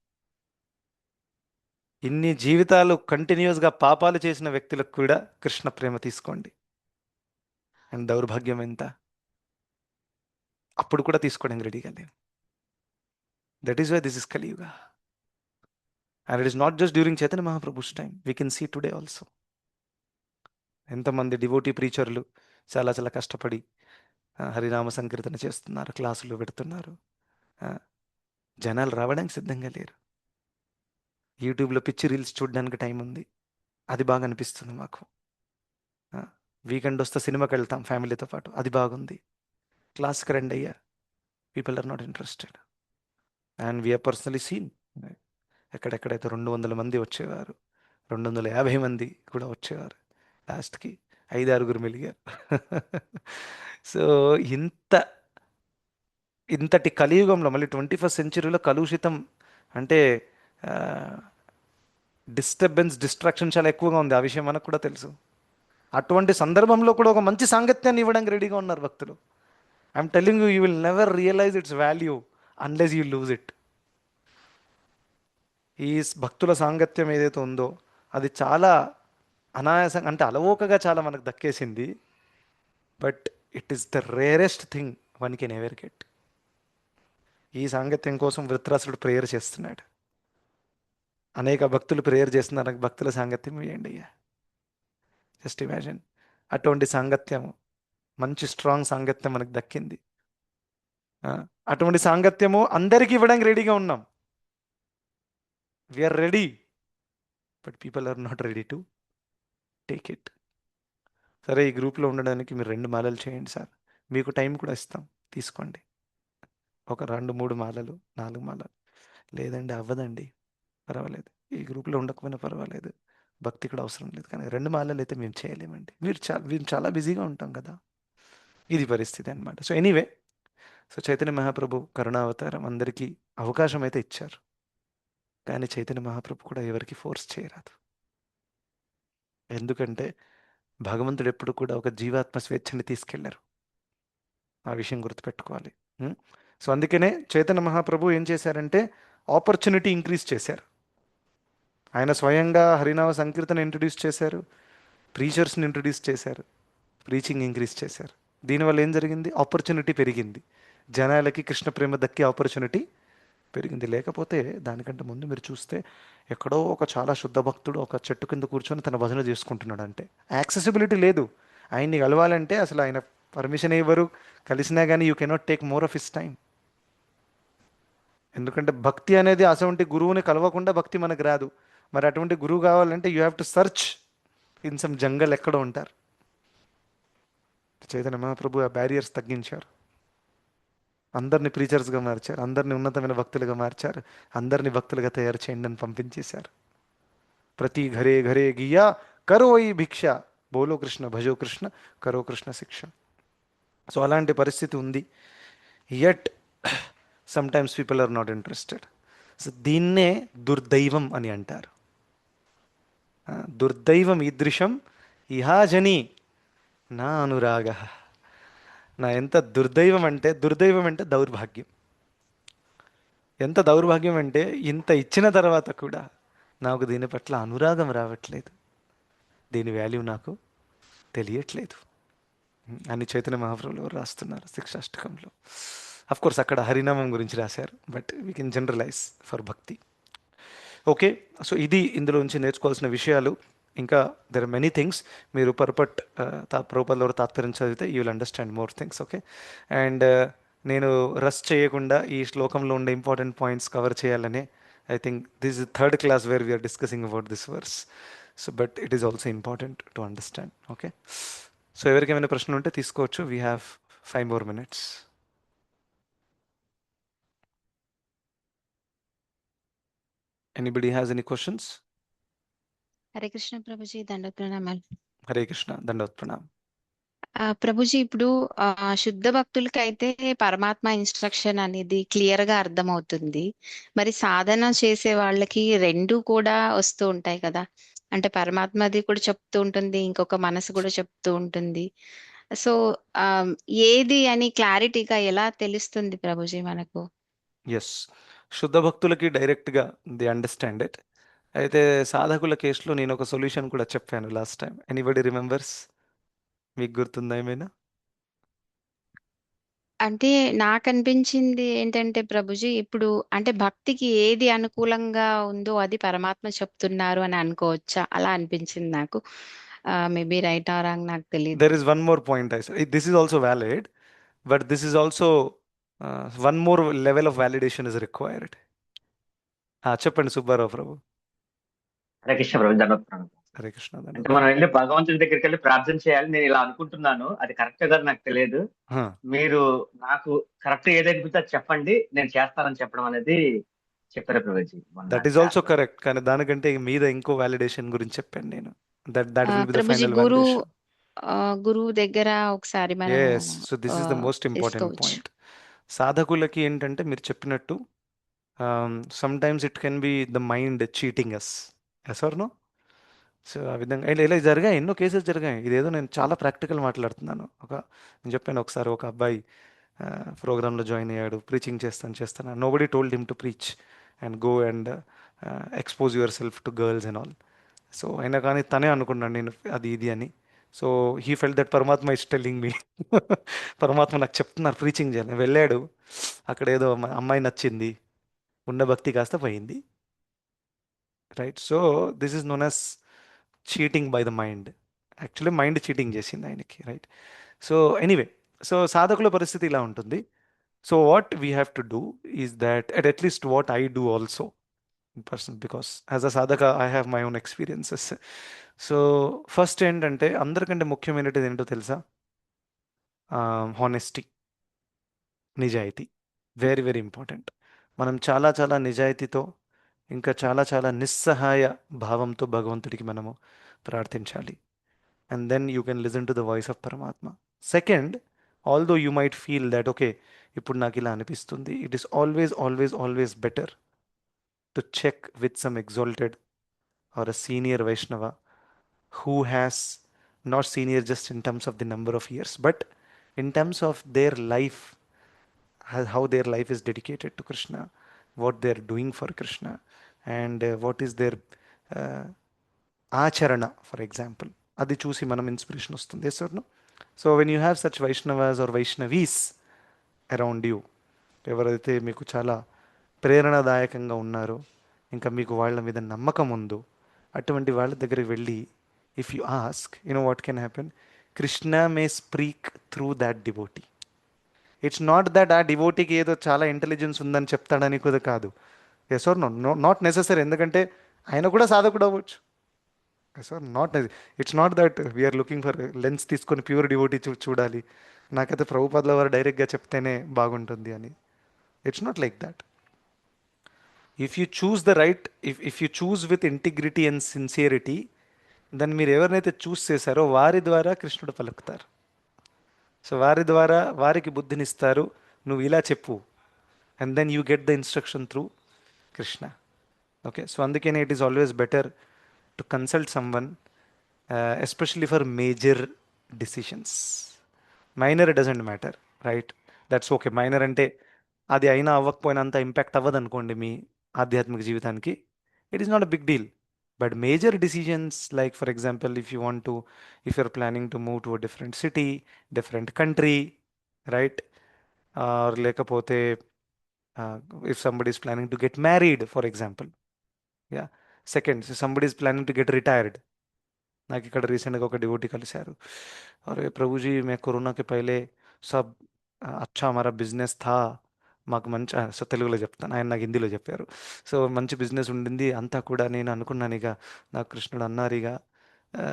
ఇన్ని జీవితాలు కంటిన్యూస్గా పాపాలు చేసిన వ్యక్తులకు కూడా కృష్ణ ప్రేమ తీసుకోండి. అండ్ దౌర్భాగ్యం ఎంత, అప్పుడు కూడా తీసుకోవడానికి రెడీగా లేవు. That is why this is Kaliyuga. And it is not just during Chaitanya Mahaprabhu's time, we can see today also. ఎంతమంది డివోటీ ప్రీచర్లు చాలా చాలా కష్టపడి హరినామ సంకీర్తన చేస్తున్నారు, క్లాసులు పెడుతున్నారు. ఆ, జనాలు రావడానికి సిద్ధంగా లేరు. యూట్యూబ్లో పిచ్చి రీల్స్ చూడడానికి టైం ఉంది, అది బాగా అనిపిస్తుంది మాకు. వీకెండ్ వస్తే సినిమాకి వెళ్తాం ఫ్యామిలీతో పాటు, అది బాగుంది. క్లాస్కి రండి అయ్యా, people are not interested. And we're personally seen. ఎక్కడెక్కడైతే 200 మంది వచ్చేవారు, 250 మంది కూడా వచ్చేవారు, లాస్ట్కి 5-6 మెలిగారు. సో ఇంత ఇంతటి కలియుగంలో, మళ్ళీ 21st సెంచరీలో కలుషితం అంటే డిస్టర్బెన్స్, డిస్ట్రాక్షన్ చాలా ఎక్కువగా ఉంది. ఆ విషయం మనకు కూడా తెలుసు. అటువంటి సందర్భంలో కూడా ఒక మంచి సాంగత్యాన్ని ఇవ్వడానికి రెడీగా ఉన్నారు భక్తులు. I'm telling you, you will never realize its value unless you lose it. ఈ భక్తుల సాంగత్యం ఏదైతే ఉందో అది చాలా అనాయాసంగా, అంటే అలవోకగా చాలా మనకు దక్కేసింది. But it is the rarest thing one can ever get. ఈ సాంగత్యం కోసం వృత్రాసుడు ప్రేయర్ చేస్తున్నాడు. అనేక భక్తులు ప్రేయర్ చేస్తున్నారు, నాకు భక్తుల సాంగత్యం ఇవ్వండి అయ్యా. జస్ట్ ఇమాజిన్, అటువంటి సాంగత్యం, మంచి స్ట్రాంగ్ సాంగత్యం మనకు దక్కింది. అటువంటి సాంగత్యము అందరికీ ఇవ్వడానికి రెడీగా ఉన్నాం. We're ready, but people are not ready to take it. సరే, ఈ గ్రూప్లో ఉండడానికి మీరు 2 మాలలు చేయండి సార్, మీకు టైం కూడా ఇస్తాం, తీసుకోండి. ఒక 2-3 మాలలు, 4 మాలలు. లేదండి అవ్వదండి, పర్వాలేదు, ఈ గ్రూప్లో ఉండకపోయినా పర్వాలేదు, భక్తి కూడా అవసరం లేదు, కానీ 2 మాలలు అయితే మేము చేయలేమండి, మేము చాలా బిజీగా ఉంటాం కదా. ఇది పరిస్థితి అనమాట. So anyway, so Chaitanya Mahaprabhu కరుణావతారం అందరికీ అవకాశం అయితే ఇచ్చారు, కానీ చైతన్య మహాప్రభు కూడా ఎవరికి ఫోర్స్ చేయరాదు. ఎందుకంటే భగవంతుడు ఎప్పుడు కూడా ఒక జీవాత్మ స్వేచ్ఛని తీసుకెళ్లారు. ఆ విషయం గుర్తుపెట్టుకోవాలి. సో అందుకనే చైతన్య మహాప్రభు ఏం చేశారంటే ఆపర్చునిటీ ఇంక్రీజ్ చేశారు. ఆయన స్వయంగా హరినామ సంకీర్తన ఇంట్రడ్యూస్ చేశారు, ప్రీచర్స్ని ఇంట్రడ్యూస్ చేశారు, ప్రీచింగ్ ఇంక్రీజ్ చేశారు. దీనివల్ల ఏం జరిగింది? ఆపర్చునిటీ పెరిగింది, జనాలకి కృష్ణ ప్రేమ దక్కే ఆపర్చునిటీ పెరిగింది. లేకపోతే దానికంటే ముందు మీరు చూస్తే ఎక్కడో ఒక చాలా శుద్ధ భక్తుడు ఒక చెట్టు కింద కూర్చొని తన భజన చేసుకుంటున్నాడు, అంటే యాక్సెసిబిలిటీ లేదు. ఆయన్ని కలవాలంటే అసలు ఆయన పర్మిషన్ ఇవ్వరు, కలిసినా కానీ you cannot take more of his time. ఎందుకంటే భక్తి అనేది అటువంటి గురువుని కలవకుండా భక్తి మనకు రాదు. మరి అటువంటి గురువు కావాలంటే you have to search in some jungle, ఎక్కడో ఉంటారు. చైతన్య మహాప్రభు ఆ బ్యారియర్స్ తగ్గించారు, అందరిని ప్రీచర్స్గా మార్చారు, అందరిని ఉన్నతమైన భక్తులుగా మార్చారు, అందరిని భక్తులుగా తయారు చేయండి అని పంపించేశారు. ప్రతి ఘరే ఘరే గియా కరో ఈ భిక్ష, బోలో కృష్ణ భజో కృష్ణ కరో కృష్ణ శిక్ష. సో అలాంటి పరిస్థితి ఉంది. Yet some times people are not interested. So దీన్నే దుర్దైవం అని అంటారు. దుర్దైవం ఈదృశం ఇహాజని నా అనురాగ. నా ఎంత దుర్దైవం అంటే దౌర్భాగ్యం. ఎంత దౌర్భాగ్యం అంటే ఇంత ఇచ్చిన తర్వాత కూడా నాకు దీని పట్ల అనురాగం రావట్లేదు, దీని వాల్యూ నాకు తెలియట్లేదు అని చైతన్య మహాప్రభులు ఎవరు రాస్తున్నారు శిక్షాష్టకంలో. అఫ్ కోర్స్ అక్కడ హరినామం గురించి రాశారు, but we can generalize for భక్తి. ఓకే, సో ఇది ఇందులోంచి నేర్చుకోవాల్సిన విషయాలు. ఇంకా దెర్ ఆర్ మెనీ థింగ్స్. మీరు పర్పట్ ప్రభుపాదుల తాత్పర్యం చదివితే you will understand more things. Okay, and నేను రష్ చేయకుండా ఈ శ్లోకంలో ఉండే ఇంపార్టెంట్ పాయింట్స్ కవర్ చేయాలని, I think this is third class where we're discussing about this verse. So but it is also important to understand. Okay, so ఎవరికైనా ప్రశ్నలు ఉంటే తీసుకోవచ్చు. We have 5 more minutes. Anybody has any questions? Hare Krishna Prabhuji, దండ ప్రణామాలు. హరే కృష్ణ, దండవత్ ప్రణామ్. ప్రభుజీ ఇప్పుడు శుద్ధ భక్తులకైతే పరమాత్మ ఇన్స్ట్రక్షన్ అనేది క్లియర్ గా అర్థమవుతుంది. మరి సాధన చేసే వాళ్ళకి రెండు కూడా వస్తూ ఉంటాయి కదా. అంటే పరమాత్మది కూడా చెప్తూ ఉంటుంది, ఇంకొక మనసు కూడా చెప్తూ ఉంటుంది. సో ఆ, ఏది అని క్లారిటీగా ఎలా తెలుస్తుంది ప్రభుజీ మనకు? ఎస్, శుద్ధ భక్తులకి డైరెక్ట్గా ది అండర్స్టాండ్ ఇట్. అయితే సాధకుల కేసులో నేను ఒక సొల్యూషన్ కూడా చెప్పాను లాస్ట్ టైం. Anybody remembers? మీకు గుర్తుందా ఏమైనా? అంటే నాకు అనిపించింది ఏంటంటే ప్రభుజీ, ఇప్పుడు అంటే భక్తికి ఏది అనుకూలంగా ఉందో అది పరమాత్మ చెప్తున్నారు అని అనుకోవచ్చా? అలా అనిపించింది నాకు. మేబీ రైట్ ఆర్ రాంగ్ నాకు తెలీదు. There is one more point I said. This is also valid, but this is also one more level of validation is required. చెప్పండి సుబ్బారావు ప్రభు. హరే కృష్ణ ప్రభు, దండోత్సవం. హరే కృష్ణ అంటే దండోత్. మనం వెళ్ళి భగవంతుడి దగ్గరికి వెళ్ళి ప్రార్థన చేయాలి, నేను ఇలా అనుకుంటున్నాను, అది కరెక్ట్ కదా నాకు తెలియదు. మీరు నాకు కరెక్ట్ ఏదైతే అది చెప్పండి, నేను చేస్తానని చెప్పడం అనేది చెప్పారు ప్రభుజీ మొన్న దట్ ఈస్ ఆల్సో క్లాస్ లో. కరెక్ట్, కానీ దానికంటే మీద ఇంకో వ్యాలిడేషన్ గురించి చెప్పాను నేను. That will be the Prabhuji final guru validation. గురువు దగ్గర ఒకసారి మనము ఎస్, సో ఆ, this is the most important తీసుకోవచ్చు. పాయింట్. సాధకులకి ఏంటంటే మీరు చెప్పినట్టు some times it can be the mind cheating us. Yes or no? So ఆ విధంగా ఇలా ఇలా జరిగాయి, ఎన్నో కేసెస్ జరిగాయి. ఇదేదో నేను చాలా ప్రాక్టికల్ మాట్లాడుతున్నాను. నేను చెప్పాను ఒకసారి ఒక అబ్బాయి ప్రోగ్రాంలో జాయిన్ అయ్యాడు, ప్రీచింగ్ చేస్తాను. Nobody told him to preach and go and expose your self to girls and all. So అయినా కానీ తనే అనుకున్నాను నేను అది ఇది అని. సో హీ ఫెల్ట్ దట్ పరమాత్మ ఇస్ టెల్లింగ్ మీ. పరమాత్మ నాకు చెప్తున్నారు ప్రీచింగ్ చేయాలి. వెళ్ళాడు, అక్కడ ఏదో అమ్మాయి నచ్చింది, ఉన్న భక్తి కాస్త పోయింది. Right, so this is known as cheating by the mind. Actually mind cheating చేసింది ఆయనకి, రైట్? సో ఎనీవే, సో సాధకుల పరిస్థితి ఇలా ఉంటుంది. So what we have to do is that at least what I do also in person, because as a sadhaka I have my own experiences. So first ఏంటంటే అందరికంటే ముఖ్యమైనది ఏంటో తెలుసా? హానెస్టీ, నిజాయితీ. Very very important. మనం చాలా చాలా నిజాయితీతో, ఇంకా చాలా చాలా నిస్సహాయ భావంతో భగవంతుడికి మనము ప్రార్థించాలి. And then you can listen to the voice of Paramatma. Second, although you might feel that, okay, ఇప్పుడు నాకు ఇలా అనిపిస్తుంది, it is always, always, always better to check with some exalted or a senior Vaishnava who has not senior just in terms of the number of years, but in terms of their life, how their life is dedicated to Krishna, what they're doing for Krishna, and what is their uh, ఆచరణ, ఫర్ ఎగ్జాంపుల్. అది చూసి మనం ఇన్స్పిరేషన్ వస్తుంది. Yes or no? So when you have such Vaishnavas or Vaishnavis around you, ఎవరైతే మీకు చాలా ప్రేరణాదాయకంగా ఉన్నారో, ఇంకా మీకు వాళ్ళ మీద నమ్మకం ఉందో, అటువంటి వాళ్ళ దగ్గరికి వెళ్ళి if you ask, you know what can happen? Krishna may speak through that devotee. It's not that ఆ డివోటీకి ఏదో చాలా ఇంటెలిజెన్స్ ఉందని చెప్తాడని కూడా కాదు. Yes or no? Not necessary, ఎందుకంటే ఆయన కూడా సాధకుడు అవ్వచ్చు. Sir not, it's not that we're looking for lens తీసుకొని ప్యూర్ డివోటీ చూడాలి, నాకైతే ప్రభుపాదుల వారు డైరెక్ట్గా చెప్తేనే బాగుంటుంది అని. It's not like that. If you choose the right, if you choose with integrity and sincerity, దాన్ని మీరు ఎవరినైతే చూస్ చేశారో వారి ద్వారా కృష్ణుడు పలుకుతారు. సో వారి ద్వారా వారికి బుద్ధినిస్తారు, నువ్వు ఇలా చెప్పు, and then you get the instruction through Krishna. Okay, so అందుకనే it is always better to consult someone, especially for major decisions. Minor doesn't matter, right? That's okay. Minor అంటే అది అయినా అవ్వకపోయినా అంత ఇంపాక్ట్ అవ్వదు అనుకోండి మీ ఆధ్యాత్మిక జీవితానికి. It is not a big deal. But major decisions, like for example if you're planning to move to a different city, different country, right? లేకపోతే if somebody is planning to get married, for example. Yeah. Second, somebody is planning to get retired. నాకు ఇక్కడ రీసెంట్గా ఒక డివోటీ కలిశారు. అరే ప్రభుజీ, मैं कोरोना के पहले सब अच्छा हमारा బిజినెస్ థా, మాకు మంచి సో తెలుగులో చెప్తాను, ఆయన నాకు హిందీలో చెప్పారు. సో మంచి బిజినెస్ ఉండింది అంతా కూడా, నేను అనుకున్నాను ఇక నాకు కృష్ణుడు అన్నారు ఇక ఆ,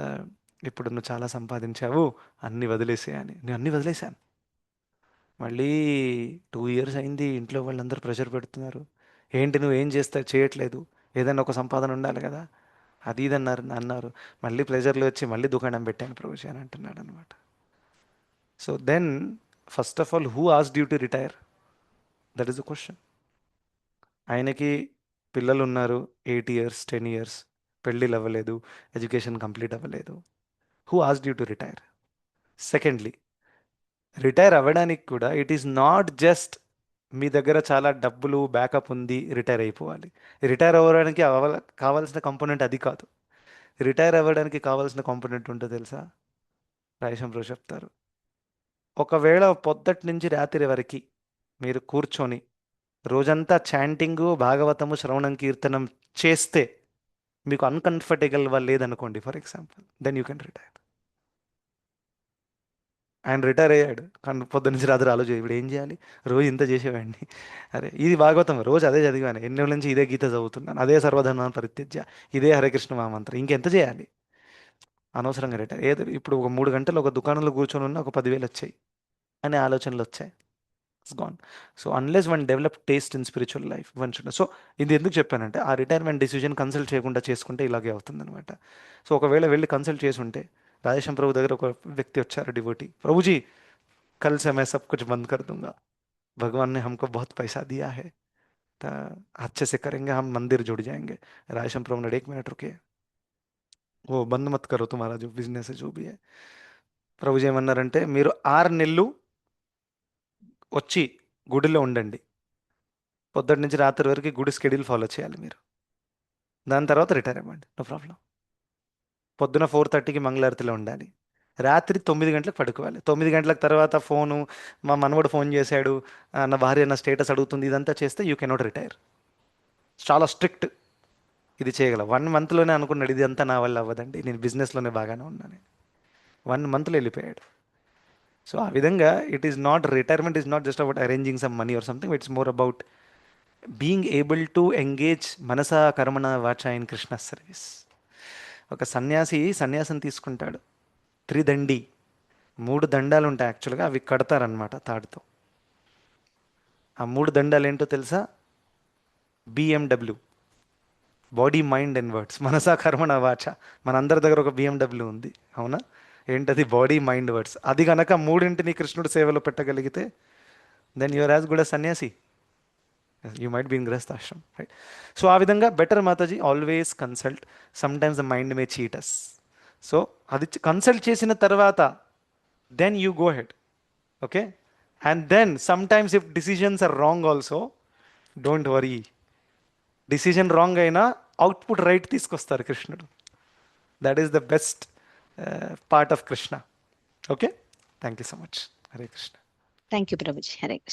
ఇప్పుడు నువ్వు చాలా సంపాదించావు, అన్నీ వదిలేసేయని. నేను అన్నీ వదిలేశాను. మళ్ళీ 2 years అయింది, ఇంట్లో వాళ్ళందరూ ప్రెషర్ పెడుతున్నారు, ఏంటి నువ్వు ఏం చేయట్లేదు, ఏదైనా ఒక సంపాదన ఉండాలి కదా, అది ఇది అన్నారు. మళ్ళీ ప్రెజర్లో వచ్చి మళ్ళీ దుకాణం పెట్టాను ప్రభుజీ అని అంటున్నాడు అనమాట. So then first of all who asked you to retire? That is the question. ఆయనకి పిల్లలు ఉన్నారు, 8 years 10 years, పెళ్ళిళ్ళు అవ్వలేదు, ఎడ్యుకేషన్ కంప్లీట్ అవ్వలేదు. Who asked you to retire? Secondly, retire అవ్వడానికి కూడా ఇట్ ఈస్ నాట్ జస్ట్ మీ దగ్గర చాలా డబ్బులు బ్యాకప్ ఉంది రిటైర్ అయిపోవాలి. రిటైర్ అవ్వడానికి కావాల్సిన కాంపోనెంట్ అది కాదు. రిటైర్ అవ్వడానికి కావాల్సిన కాంపోనెంట్ ఉంటుందో తెలుసా? రాజేశం బ్రో చెప్తారు. ఒకవేళ పొద్దటి నుంచి రాత్రి వరకు మీరు కూర్చొని రోజంతా చాంటింగు, భాగవతము, శ్రవణం, కీర్తనం చేస్తే మీకు అన్కంఫర్టబుల్ లేదనుకోండి for example, then you can retire. ఆయన రిటైర్ అయ్యాడు కానీ పొద్దు నుంచి రాత్రి ఆలోచన ఇప్పుడు ఏం చేయాలి, రోజు ఇంత చేసేవాడిని, అరే ఇది భాగవతం రోజు అదే చదివాను, ఎన్నో నుంచి ఇదే గీత చదువుతున్నాను, అదే సర్వధర్మాన్ని పరిత్యజ్య, ఇదే హరే కృష్ణ మహామంత్రం, ఇంకెంత చేయాలి, అనవసరంగా రిటైర్. ఏదో ఇప్పుడు ఒక 3 గంటలు ఒక దుకాణంలో కూర్చొని ఉన్న ఒక 10,000 వచ్చాయి అనే ఆలోచనలు వచ్చాయి. It's gone. So unless one develop taste in spiritual life one should. So ఇది ఎందుకు చెప్పానంటే ఆ రిటైర్మెంట్ డిసిజన్ కన్సల్ట్ చేయకుండా చేసుకుంటే ఇలాగే అవుతుందన్నమాట. సో ఒకవేళ వెళ్ళి కన్సల్ట్ చేసి ఉంటే, రాజేశం ప్రభు దగ్గర ఒక వ్యక్తి వచ్చారు డివోటీ, ప్రభుజీ कल से मैं सब कुछ बंद कर दूंगा, भगवान ने हमको बहुत पैसा दिया है, तो अच्छे से करेंगे, हम मंदिर जुड़ जाएंगे. राजेशम प्रभु ने 1 मिनट रुके, वो बंद मत करो तुम्हारा जो बिजनेस है जो भी है. ప్రభుజీ ఏమన్నారంటే, మీరు 6 నెలలు వచ్చి గుడిలో ఉండండి, పొద్దుటి నుంచి రాత్రి వరకు గుడి స్కెడ్యూల్ ఫాలో చేయాలి మీరు, దాని తర్వాత రిటైర్ అవ్వండి, నో ప్రాబ్లం. పొద్దున 4:30కి మంగళారతిలో ఉండాలి, రాత్రి 9 గంటలకు పడుకోవాలి. 9 గంటలకు తర్వాత ఫోను, మా మనవడు ఫోన్ చేశాడు, నా భార్య నా స్టేటస్ అడుగుతుంది, ఇదంతా చేస్తే యూ కెనాట్ రిటైర్. చాలా స్ట్రిక్ట్. ఇది చేయగల 1 monthలోనే అనుకున్నాడు, ఇది అంతా నా వల్ల అవ్వదండి, నేను బిజినెస్లోనే బాగానే ఉన్నాను. 1 monthలో వెళ్ళిపోయాడు. సో ఆ విధంగా it is not, retirement is not just about arranging some money or something, it's more about being able to engage మనసా కర్మణ వాచా ఇన్ కృష్ణ సర్వీస్. ఒక సన్యాసి సన్యాసం తీసుకుంటాడు, త్రిదండి, 3 దండాలు ఉంటాయి యాక్చువల్గా, అవి కడతారనమాట తాడుతో. ఆ 3 దండాలు ఏంటో తెలుసా? BMW, body mind and words, మనసా కర్మణ వాచ. మనందరి దగ్గర ఒక BMW ఉంది, అవునా? ఏంటది? Body mind words. అది గనక 3ని కృష్ణుడి సేవలో పెట్టగలిగితే then you're as good a sannyasi, you might be in grihasthashram, right? So ఆ విధంగా better Mataji, always consult. Sometimes the mind may cheat us. So అది కన్సల్ట్ చేసిన తర్వాత then you go ahead, okay? And then sometimes if decisions are wrong also, don't worry, decision wrong అయినా అవుట్పుట్ రైట్ తీసుకొస్తారు కృష్ణుడు. that is the best part of Krishna. Okay, thank you so much. Hare Krishna. Thank you Prabhuji. Hare Krishna.